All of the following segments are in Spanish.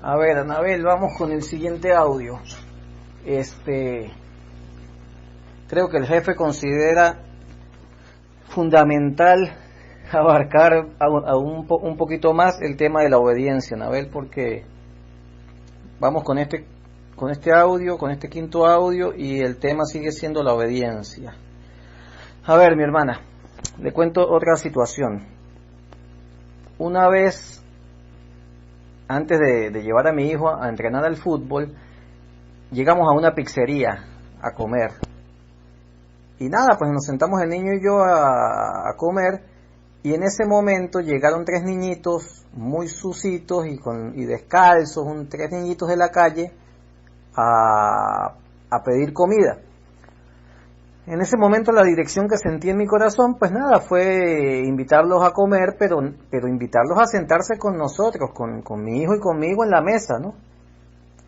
A ver, Anabel, vamos con el siguiente audio. Creo que el jefe considera fundamental abarcar un poquito más el tema de la obediencia, Anabel, porque vamos con este audio, con este quinto audio, y el tema sigue siendo la obediencia. A ver, mi hermana, le cuento otra situación. Una vez, antes de llevar a mi hijo a entrenar al fútbol, llegamos a una pizzería a comer. Y nada, pues nos sentamos el niño y yo a comer, y en ese momento llegaron tres niñitos muy sucitos y descalzos, tres niñitos de la calle, a pedir comida. En ese momento la dirección que sentí en mi corazón, pues nada, fue invitarlos a comer, pero invitarlos a sentarse con nosotros, con mi hijo y conmigo en la mesa, ¿no?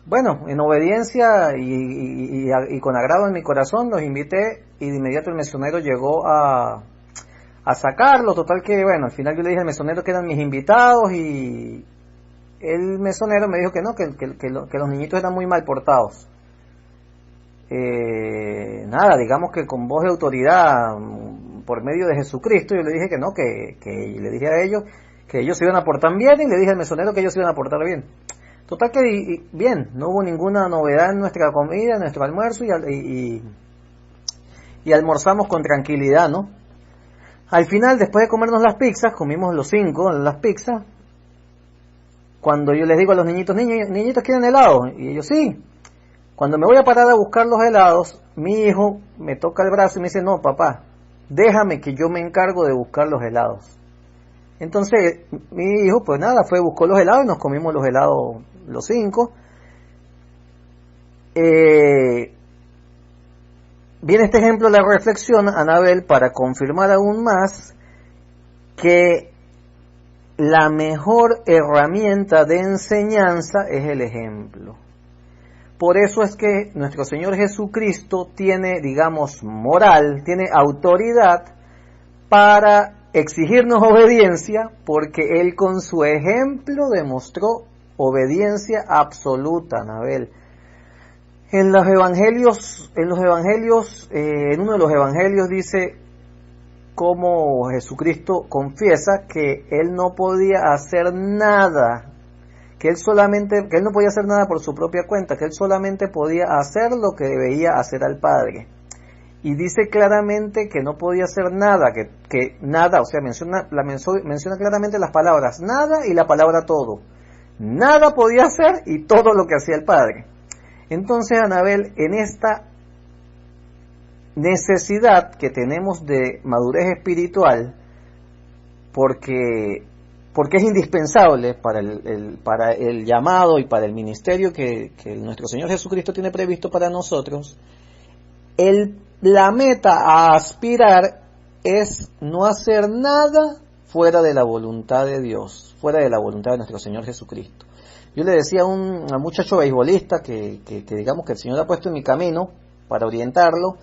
Bueno, en obediencia y con agrado en mi corazón los invité, y de inmediato el mesonero llegó a sacarlos. Total que, bueno, al final yo le dije al mesonero que eran mis invitados, y el mesonero me dijo que no, que los niñitos eran muy mal portados. Nada, digamos que con voz de autoridad, por medio de Jesucristo, yo le dije que no, que le dije a ellos que ellos se iban a portar bien, y le dije al mesonero que ellos se iban a portar bien. Total que bien, no hubo ninguna novedad en nuestra comida, en nuestro almuerzo, y almorzamos con tranquilidad, ¿no? Al final, después de comernos las pizzas, comimos los 5 las pizzas, cuando yo les digo a los niñitos, niñitos, ¿quieren helado? Y ellos, sí. Cuando me voy a parar a buscar los helados, mi hijo me toca el brazo y me dice, no, papá, déjame que yo me encargo de buscar los helados. Entonces, mi hijo, pues nada, buscó los helados y nos comimos los helados los 5. Viene este ejemplo de la reflexión, Anabel, para confirmar aún más que la mejor herramienta de enseñanza es el ejemplo. Por eso es que nuestro Señor Jesucristo tiene, digamos, moral, tiene autoridad para exigirnos obediencia, porque Él con su ejemplo demostró obediencia absoluta, Anabel. En uno de los evangelios dice cómo Jesucristo confiesa que Él no podía hacer nada, que Él no podía hacer nada por su propia cuenta, que Él solamente podía hacer lo que veía hacer al Padre. Y dice claramente que no podía hacer nada, que nada, o sea, menciona claramente las palabras nada y la palabra todo. Nada podía hacer y todo lo que hacía el Padre. Entonces, Anabel, en esta necesidad que tenemos de madurez espiritual, porque es indispensable para el llamado y para el ministerio que nuestro Señor Jesucristo tiene previsto para nosotros, la meta a aspirar es no hacer nada fuera de la voluntad de Dios, fuera de la voluntad de nuestro Señor Jesucristo. Yo le decía a un muchacho beisbolista que digamos que el Señor ha puesto en mi camino para orientarlo,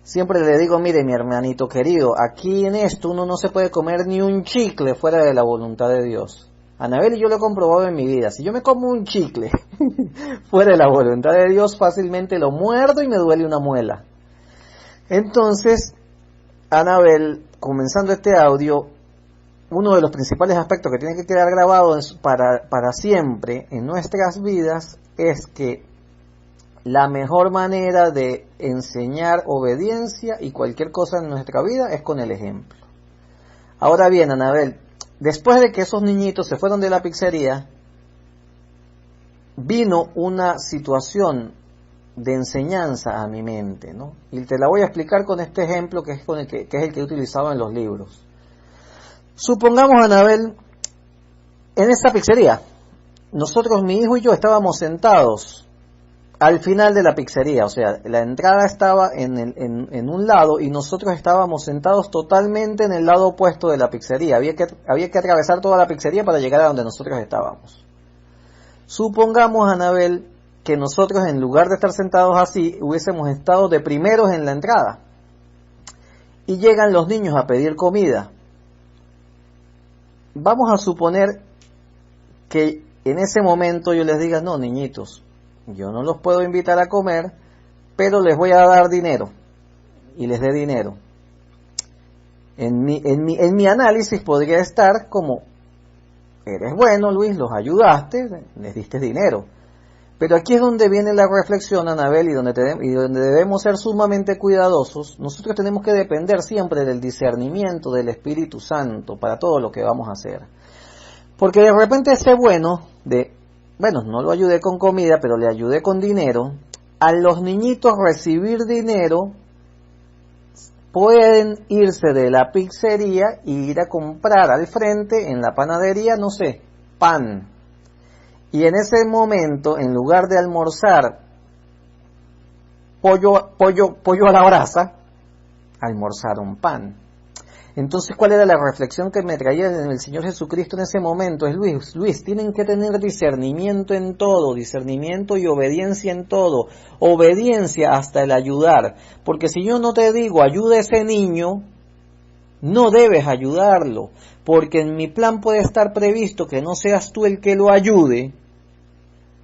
siempre le digo, mire mi hermanito querido, aquí en esto uno no se puede comer ni un chicle fuera de la voluntad de Dios. Anabel y yo lo he comprobado en mi vida. Si yo me como un chicle fuera de la voluntad de Dios, fácilmente lo muerdo y me duele una muela. Entonces, Anabel, comenzando este audio, uno de los principales aspectos que tiene que quedar grabado para siempre en nuestras vidas es que la mejor manera de enseñar obediencia y cualquier cosa en nuestra vida es con el ejemplo. Ahora bien, Anabel, después de que esos niñitos se fueron de la pizzería, vino una situación de enseñanza a mi mente, ¿no? Y te la voy a explicar con este ejemplo que es el que he utilizado en los libros. Supongamos, Anabel, en esta pizzería, nosotros, mi hijo y yo, estábamos sentados al final de la pizzería, o sea, la entrada estaba en un lado y nosotros estábamos sentados totalmente en el lado opuesto de la pizzería. Había que atravesar toda la pizzería para llegar a donde nosotros estábamos. Supongamos, Anabel, que nosotros, en lugar de estar sentados así, hubiésemos estado de primeros en la entrada. Y llegan los niños a pedir comida. Vamos a suponer que en ese momento yo les diga, no, niñitos, yo no los puedo invitar a comer, pero les voy a dar dinero, y les dé dinero. En mi análisis podría estar como, eres bueno, Luis, los ayudaste, les diste dinero. Pero aquí es donde viene la reflexión, Anabel, y donde debemos ser sumamente cuidadosos. Nosotros tenemos que depender siempre del discernimiento del Espíritu Santo para todo lo que vamos a hacer. Porque de repente ese bueno, no lo ayudé con comida, pero le ayudé con dinero, a los niñitos recibir dinero, pueden irse de la pizzería e ir a comprar al frente, en la panadería, no sé, pan. Y en ese momento, en lugar de almorzar pollo a la brasa, almorzaron pan. Entonces, ¿cuál era la reflexión que me traía el Señor Jesucristo en ese momento? Es Luis, tienen que tener discernimiento en todo, discernimiento y obediencia en todo, obediencia hasta el ayudar, porque si yo no te digo, ayuda a ese niño, no debes ayudarlo, porque en mi plan puede estar previsto que no seas tú el que lo ayude,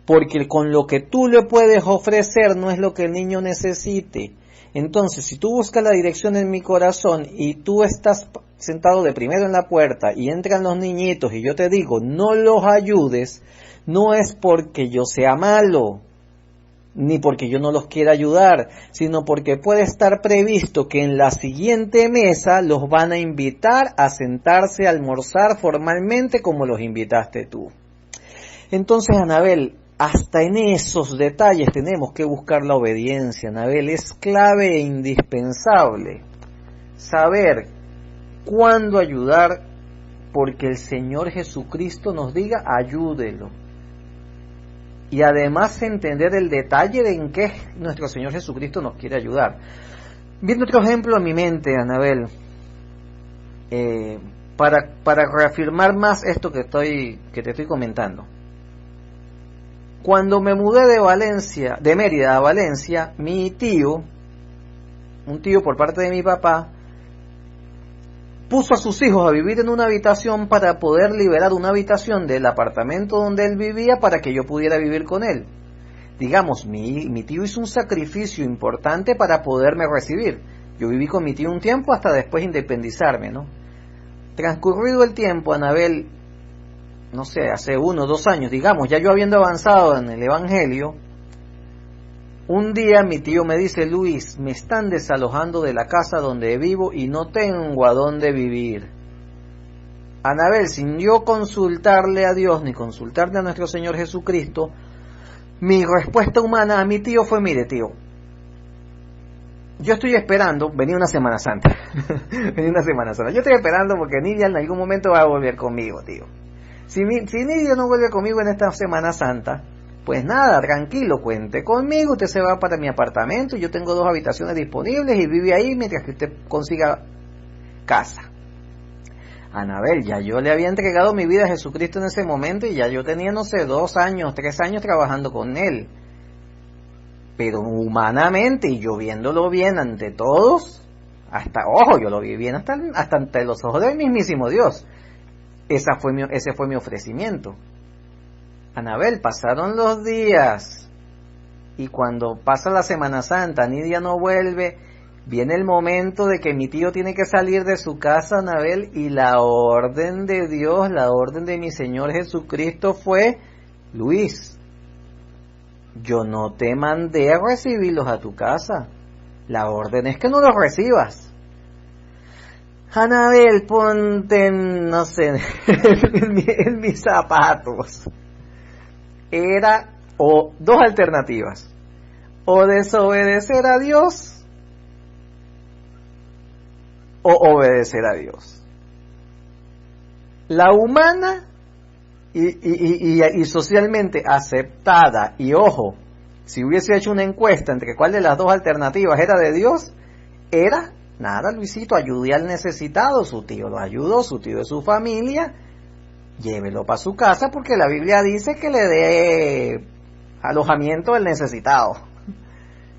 porque con lo que tú le puedes ofrecer no es lo que el niño necesite. Entonces, si tú buscas la dirección en mi corazón y tú estás sentado de primero en la puerta y entran los niñitos y yo te digo, no los ayudes, no es porque yo sea malo, ni porque yo no los quiera ayudar, sino porque puede estar previsto que en la siguiente mesa los van a invitar a sentarse a almorzar formalmente como los invitaste tú. Entonces, Anabel, hasta en esos detalles tenemos que buscar la obediencia, Anabel. Es clave e indispensable saber cuándo ayudar, porque el Señor Jesucristo nos diga, ayúdelo. Y además entender el detalle de en qué nuestro Señor Jesucristo nos quiere ayudar. Viendo otro ejemplo a mi mente, Anabel, para reafirmar más esto que te estoy comentando. Cuando me mudé de Mérida a Valencia, mi tío, un tío por parte de mi papá, puso a sus hijos a vivir en una habitación para poder liberar una habitación del apartamento donde él vivía para que yo pudiera vivir con él. Digamos, mi tío hizo un sacrificio importante para poderme recibir. Yo viví con mi tío un tiempo hasta después independizarme, ¿no? Transcurrido el tiempo, Anabel, no sé, hace 1 o 2 años, digamos, ya yo habiendo avanzado en el Evangelio, un día mi tío me dice, Luis, me están desalojando de la casa donde vivo y no tengo a dónde vivir. Anabel, sin yo consultarle a Dios ni consultarle a nuestro Señor Jesucristo, mi respuesta humana a mi tío fue, mire tío, yo estoy esperando, venía una Semana Santa, yo estoy esperando porque Nidia en algún momento va a volver conmigo, tío. Si Nidia no vuelve conmigo en esta Semana Santa, pues nada, tranquilo, cuente conmigo, usted se va para mi apartamento, yo tengo 2 habitaciones disponibles y vive ahí mientras que usted consiga casa. Anabel, ya yo le había entregado mi vida a Jesucristo en ese momento y ya yo tenía, no sé, 2 años, 3 años trabajando con Él. Pero humanamente, y yo viéndolo bien ante todos, yo lo vi bien hasta ante los ojos del mismísimo Dios. Ese fue mi ofrecimiento. Anabel, pasaron los días y cuando pasa la Semana Santa, Nidia no vuelve, viene el momento de que mi tío tiene que salir de su casa, Anabel, y la orden de Dios, la orden de mi Señor Jesucristo fue, Luis, yo no te mandé a recibirlos a tu casa, la orden es que no los recibas. Anabel, ponte, no sé, en mis zapatos. Era 2 alternativas, o desobedecer a Dios, o obedecer a Dios. La humana y socialmente aceptada, y ojo, si hubiese hecho una encuesta entre cuál de las 2 alternativas era de Dios, era, nada, Luisito, ayude al necesitado, su tío lo ayudó, su tío de su familia, llévelo para su casa porque la Biblia dice que le dé alojamiento al necesitado.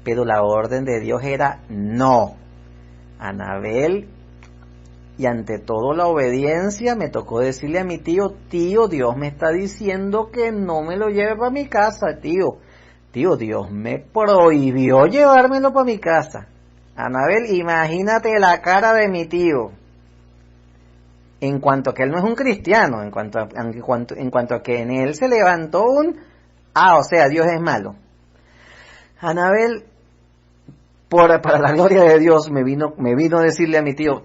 Pero la orden de Dios era no. Anabel, Y ante todo la obediencia me tocó decirle a mi tío, Dios me está diciendo que no me lo lleve para mi casa, tío, Dios me prohibió llevármelo para mi casa. Anabel, imagínate la cara de mi tío, en cuanto a que él no es un cristiano, en cuanto a que en él se levantó o sea, Dios es malo. Anabel, para la gloria de Dios, me vino a decirle a mi tío,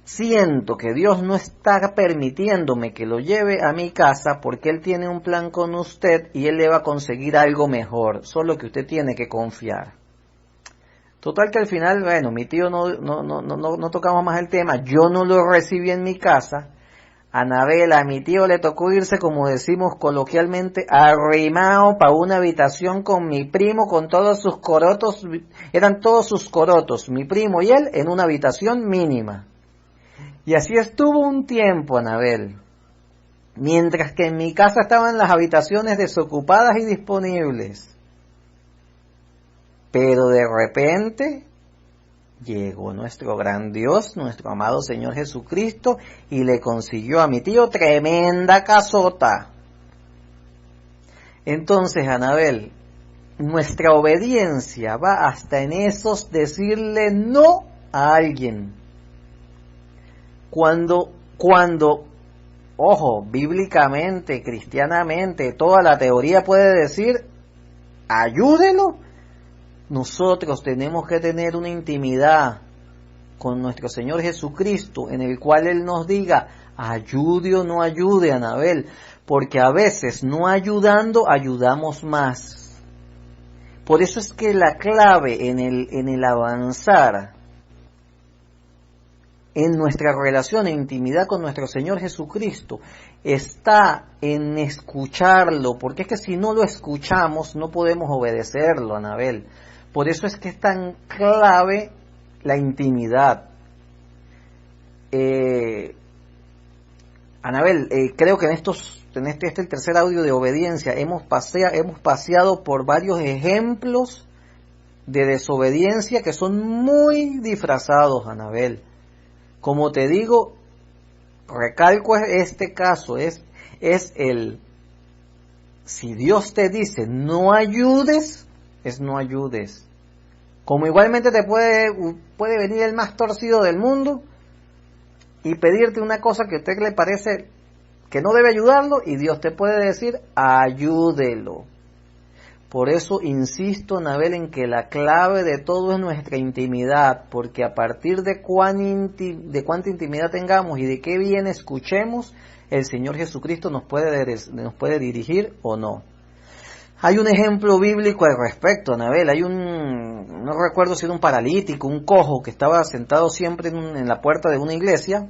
siento que Dios no está permitiéndome que lo lleve a mi casa porque Él tiene un plan con usted y Él le va a conseguir algo mejor, solo que usted tiene que confiar. Total que al final, bueno, mi tío no tocamos más el tema, yo no lo recibí en mi casa. Anabela, a mi tío le tocó irse, como decimos coloquialmente, arrimado para una habitación con mi primo, con todos sus corotos, eran todos sus corotos, mi primo y él, en una habitación mínima. Y así estuvo un tiempo, Anabel, mientras que en mi casa estaban las habitaciones desocupadas y disponibles. Pero de repente llegó nuestro gran Dios, nuestro amado Señor Jesucristo, y le consiguió a mi tío tremenda casota. Entonces, Anabel, nuestra obediencia va hasta en esos decirle no a alguien. Cuando, ojo, bíblicamente, cristianamente, toda la teoría puede decir, ayúdelo, nosotros tenemos que tener una intimidad con nuestro Señor Jesucristo, en el cual Él nos diga, ayude o no ayude, Anabel, porque a veces no ayudando, ayudamos más. Por eso es que la clave en el avanzar en nuestra relación e intimidad con nuestro Señor Jesucristo está en escucharlo, porque es que si no lo escuchamos no podemos obedecerlo, Anabel. Por eso es que es tan clave la intimidad. Anabel, creo que en este el tercer audio de obediencia hemos paseado por varios ejemplos de desobediencia que son muy disfrazados, Anabel. Como te digo, recalco este caso, es el, si Dios te dice no ayudes, es no ayudes. Como igualmente te puede venir el más torcido del mundo y pedirte una cosa que a usted le parece que no debe ayudarlo, y Dios te puede decir, ayúdelo. Por eso insisto, Anabel, en que la clave de todo es nuestra intimidad, porque a partir de cuánta intimidad tengamos y de qué bien escuchemos, el Señor Jesucristo nos puede dirigir o no. Hay un ejemplo bíblico al respecto, Anabel. No recuerdo si era un paralítico, un cojo, que estaba sentado siempre en la puerta de una iglesia,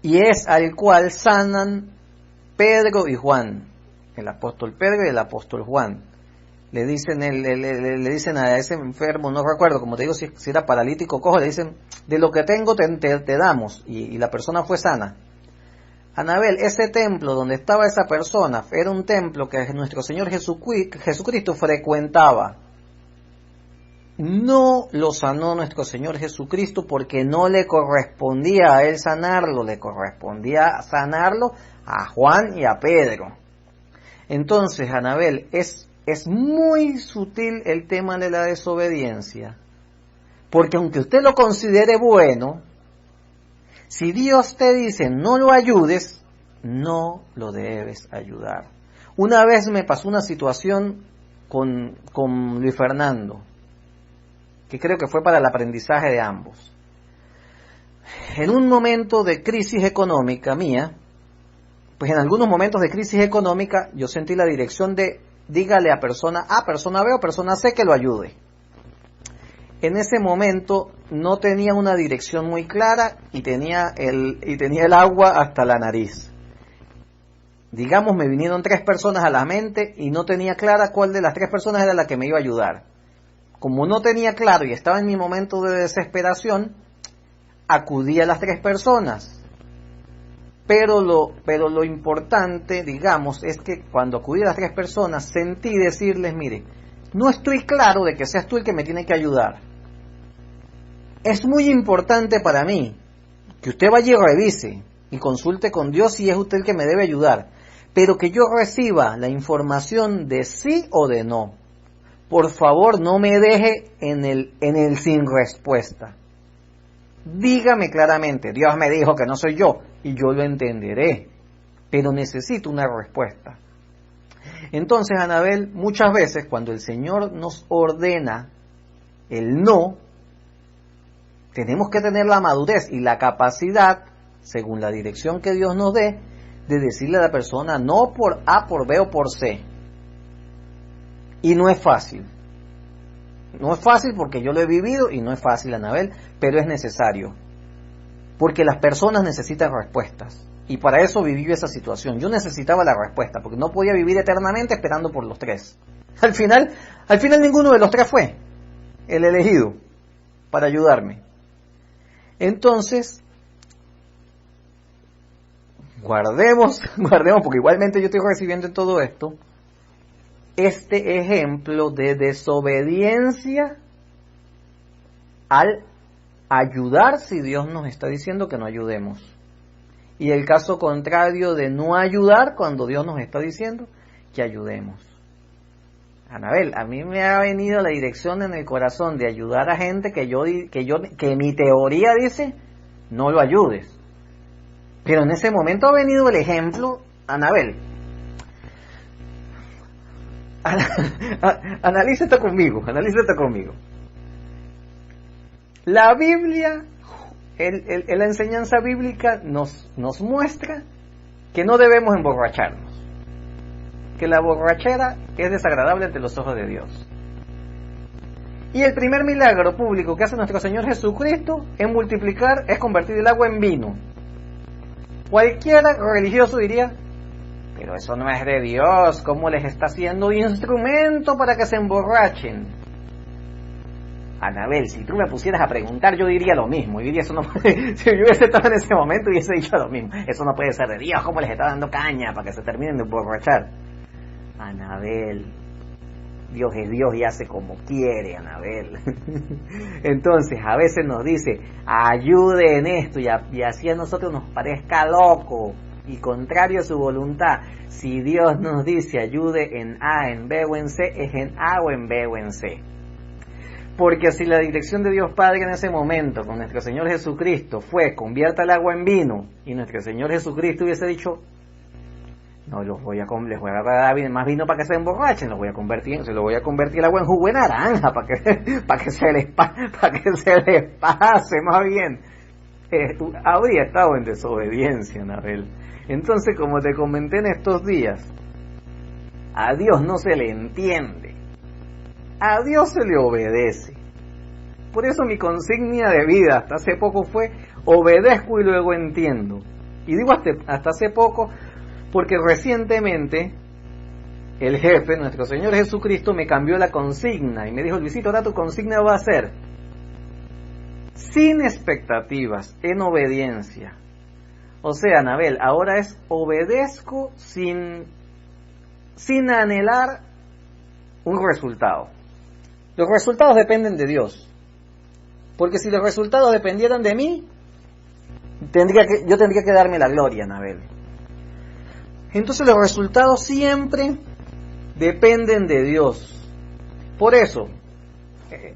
y es al cual sanan Pedro y Juan, el apóstol Pedro y el apóstol Juan. Le dicen a ese enfermo, no recuerdo, como te digo, si era paralítico o cojo, le dicen, de lo que tengo te damos, y la persona fue sana. Anabel, ese templo donde estaba esa persona era un templo que nuestro Señor Jesucristo frecuentaba. No lo sanó nuestro Señor Jesucristo porque no le correspondía a él sanarlo, le correspondía sanarlo a Juan y a Pedro. Entonces, Anabel, es muy sutil el tema de la desobediencia, porque aunque usted lo considere bueno, si Dios te dice no lo ayudes, no lo debes ayudar. Una vez me pasó una situación con Luis Fernando, que creo que fue para el aprendizaje de ambos. En un momento de crisis económica mía, pues en algunos momentos de crisis económica yo sentí la dirección de dígale a persona A, persona B o persona C que lo ayude. En ese momento no tenía una dirección muy clara y tenía el agua hasta la nariz. Digamos, me vinieron 3 personas a la mente y no tenía clara cuál de las 3 personas era la que me iba a ayudar. Como no tenía claro y estaba en mi momento de desesperación, acudí a las 3 personas. Pero lo importante, digamos, es que cuando acudí a las 3 personas, sentí decirles, mire, no estoy claro de que seas tú el que me tiene que ayudar. es muy importante para mí que usted vaya y revise y consulte con Dios si es usted el que me debe ayudar, pero que yo reciba la información de sí o de no. Por favor, no me deje en el sin respuesta. Dígame claramente, Dios me dijo que no soy yo, y yo lo entenderé, pero necesito una respuesta. Entonces, Anabel, muchas veces cuando el Señor nos ordena el no, tenemos que tener la madurez y la capacidad, según la dirección que Dios nos dé, de decirle a la persona no por A, por B o por C. Y no es fácil. No es fácil porque yo lo he vivido y no es fácil, Anabel, pero es necesario. Porque las personas necesitan respuestas. Y para eso viví yo esa situación. Yo necesitaba la respuesta, porque no podía vivir eternamente esperando por los tres. Al final ninguno de los tres fue el elegido para ayudarme. Entonces, guardemos, porque igualmente yo estoy recibiendo todo esto, este ejemplo de desobediencia al ayudar si Dios nos está diciendo que no ayudemos. Y el caso contrario de no ayudar cuando Dios nos está diciendo que ayudemos. Anabel, a mí me ha venido la dirección en el corazón de ayudar a gente que mi teoría dice no lo ayudes. Pero en ese momento ha venido el ejemplo, Anabel. Analiza esto conmigo. La Biblia, la enseñanza bíblica nos muestra que no debemos emborracharnos, que la borrachera es desagradable ante los ojos de Dios. Y el primer milagro público que hace nuestro Señor Jesucristo es convertir el agua en vino. Cualquiera religioso diría, pero eso no es de Dios, ¿cómo les está haciendo instrumento para que se emborrachen? Anabel, si tú me pusieras a preguntar, yo diría lo mismo. Yo diría, eso no puede, si yo hubiese estado en ese momento, hubiese dicho lo mismo. Eso no puede ser de Dios, ¿cómo les está dando caña para que se terminen de emborrachar? Anabel, Dios es Dios y hace como quiere, Anabel. Entonces, a veces nos dice, ayude en esto, y así a nosotros nos parezca loco y contrario a su voluntad. Si Dios nos dice ayude en A, en B o en C, es en A o en B o en C. Porque si la dirección de Dios Padre en ese momento con nuestro Señor Jesucristo fue convierta el agua en vino, y nuestro Señor Jesucristo hubiese dicho no, les voy a dar más vino para que se emborrachen, se lo voy a convertir el agua en jugo de naranja para que se les pase más bien. Habría estado en desobediencia, Anabel. Entonces, como te comenté en estos días, a Dios no se le entiende, a Dios se le obedece. Por eso mi consigna de vida hasta hace poco fue obedezco y luego entiendo. Y digo hasta hace poco porque recientemente el jefe, nuestro Señor Jesucristo, me cambió la consigna y me dijo, Luisito, ahora tu consigna va a ser sin expectativas, en obediencia. O sea, Anabel, ahora es obedezco sin anhelar un resultado. Los resultados dependen de Dios. Porque si los resultados dependieran de mí, yo tendría que darme la gloria, Anabel. Entonces los resultados siempre dependen de Dios. Por eso,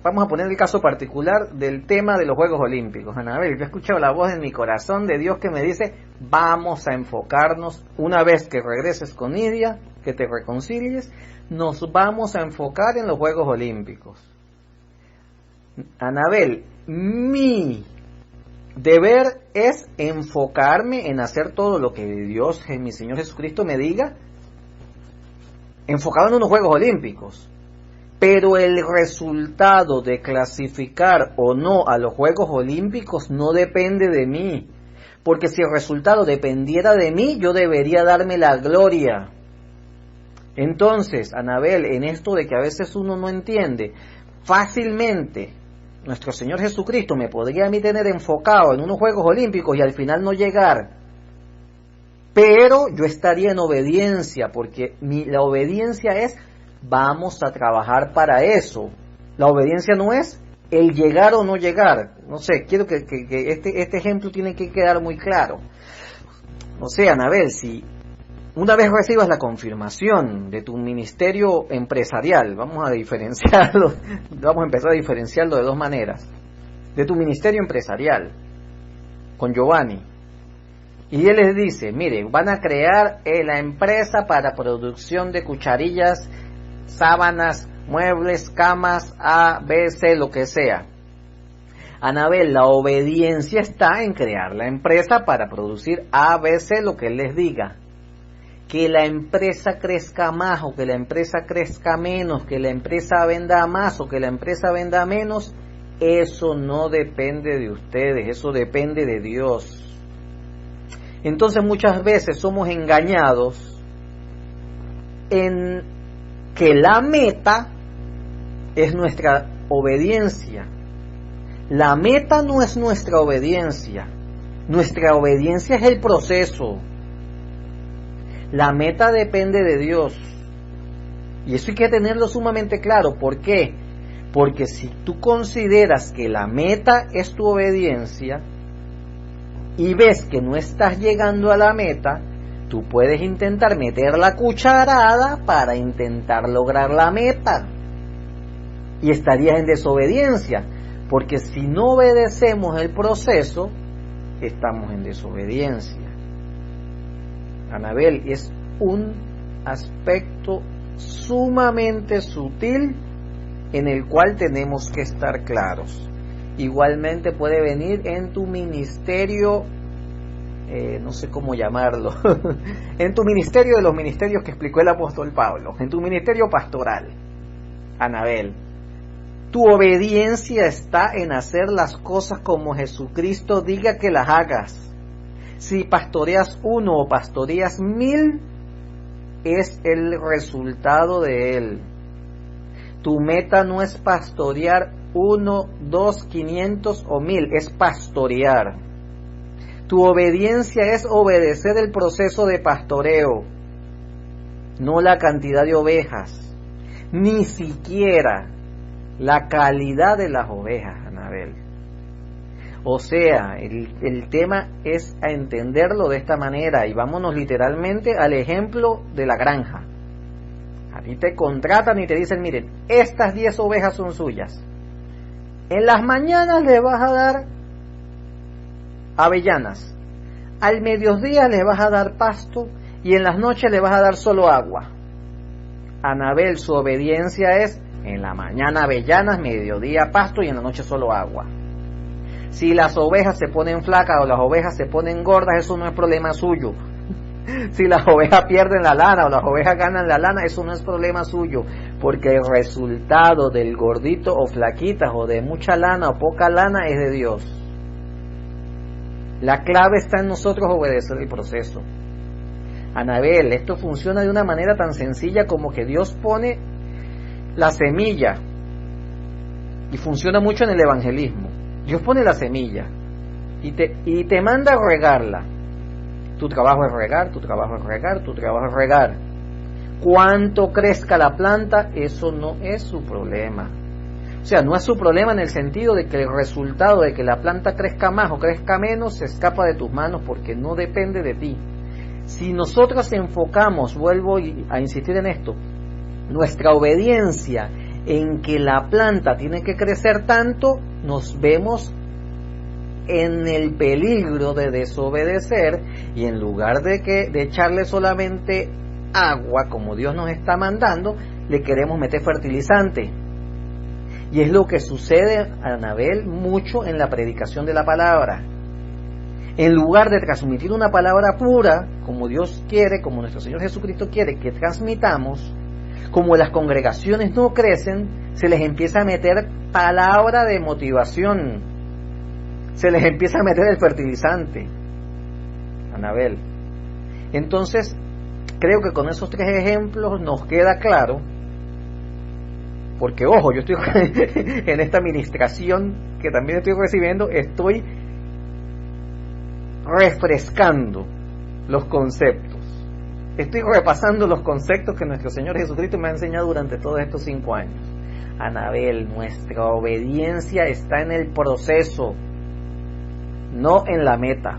vamos a poner el caso particular del tema de los Juegos Olímpicos. Anabel, yo he escuchado la voz en mi corazón de Dios que me dice, vamos a enfocarnos, una vez que regreses con Nidia, que te reconcilies, nos vamos a enfocar en los Juegos Olímpicos. Anabel, mi deber es enfocarme en hacer todo lo que Dios, mi Señor Jesucristo me diga, enfocado en unos Juegos Olímpicos. Pero el resultado de clasificar o no a los Juegos Olímpicos no depende de mí. Porque si el resultado dependiera de mí, yo debería darme la gloria. Entonces, Anabel, en esto de que a veces uno no entiende, fácilmente nuestro Señor Jesucristo me podría a mí tener enfocado en unos Juegos Olímpicos y al final no llegar. Pero yo estaría en obediencia, porque la obediencia es, vamos a trabajar para eso. La obediencia no es, el llegar o no llegar. No sé, quiero que este ejemplo tiene que quedar muy claro. O sea, Anabel, si una vez recibas la confirmación de tu ministerio empresarial, vamos a diferenciarlo, vamos a empezar a diferenciarlo de dos maneras, de tu ministerio empresarial, con Giovanni, y él les dice, mire, van a crear la empresa para producción de cucharillas, sábanas, muebles, camas, A, B, C, lo que sea. Anabel, la obediencia está en crear la empresa para producir A, B, C, lo que él les diga. Que la empresa crezca más o que la empresa crezca menos, que la empresa venda más o que la empresa venda menos, eso no depende de ustedes, eso depende de Dios. Entonces muchas veces somos engañados en que la meta es nuestra obediencia. La meta no es nuestra obediencia es el proceso. La meta depende de Dios. Y eso hay que tenerlo sumamente claro. ¿Por qué? Porque si tú consideras que la meta es tu obediencia y ves que no estás llegando a la meta, tú puedes intentar meter la cucharada para intentar lograr la meta. Y estarías en desobediencia. Porque si no obedecemos el proceso, estamos en desobediencia. Anabel, es un aspecto sumamente sutil en el cual tenemos que estar claros. Igualmente puede venir en tu ministerio, no sé cómo llamarlo, en tu ministerio de los ministerios que explicó el apóstol Pablo, en tu ministerio pastoral, Anabel. Tu obediencia está en hacer las cosas como Jesucristo diga que las hagas. Si pastoreas 1 o pastoreas 1000, es el resultado de él. Tu meta no es pastorear 1, 2, 500 o 1000, es pastorear. Tu obediencia es obedecer el proceso de pastoreo, no la cantidad de ovejas, ni siquiera la calidad de las ovejas, Anabel. O sea, el tema es a entenderlo de esta manera, y vámonos literalmente al ejemplo de la granja. A ti te contratan y te dicen, miren, estas 10 ovejas son suyas. En las mañanas le vas a dar avellanas, al mediodía le vas a dar pasto y en las noches le vas a dar solo agua. Anabel, su obediencia es en la mañana avellanas, mediodía pasto y en la noche solo agua. Si las ovejas se ponen flacas o las ovejas se ponen gordas, eso no es problema suyo. Si las ovejas pierden la lana o las ovejas ganan la lana, eso no es problema suyo, porque el resultado del gordito o flaquitas o de mucha lana o poca lana es de Dios. La clave está en nosotros obedecer el proceso. Anabel, esto funciona de una manera tan sencilla como que Dios pone la semilla, y funciona mucho en el evangelismo. Dios pone la semilla y te manda a regarla. Tu trabajo es regar, tu trabajo es regar, tu trabajo es regar. Cuánto crezca la planta, eso no es su problema. O sea, no es su problema en el sentido de que el resultado de que la planta crezca más o crezca menos se escapa de tus manos, porque no depende de ti. Si nosotros enfocamos, vuelvo a insistir en esto, nuestra obediencia en que la planta tiene que crecer tanto, nos vemos en el peligro de desobedecer, y en lugar de echarle solamente agua como Dios nos está mandando, le queremos meter fertilizante. Y es lo que sucede, Anabel, mucho en la predicación de la palabra. En lugar de transmitir una palabra pura, como Dios quiere, como nuestro Señor Jesucristo quiere que transmitamos, como las congregaciones no crecen, se les empieza a meter palabra de motivación, se les empieza a meter el fertilizante, Anabel. Entonces, creo que con esos 3 ejemplos nos queda claro, porque ojo, yo estoy en esta administración que también estoy recibiendo, estoy refrescando los conceptos. Estoy repasando los conceptos que nuestro Señor Jesucristo me ha enseñado durante todos estos 5 años. Anabel, nuestra obediencia está en el proceso, no en la meta.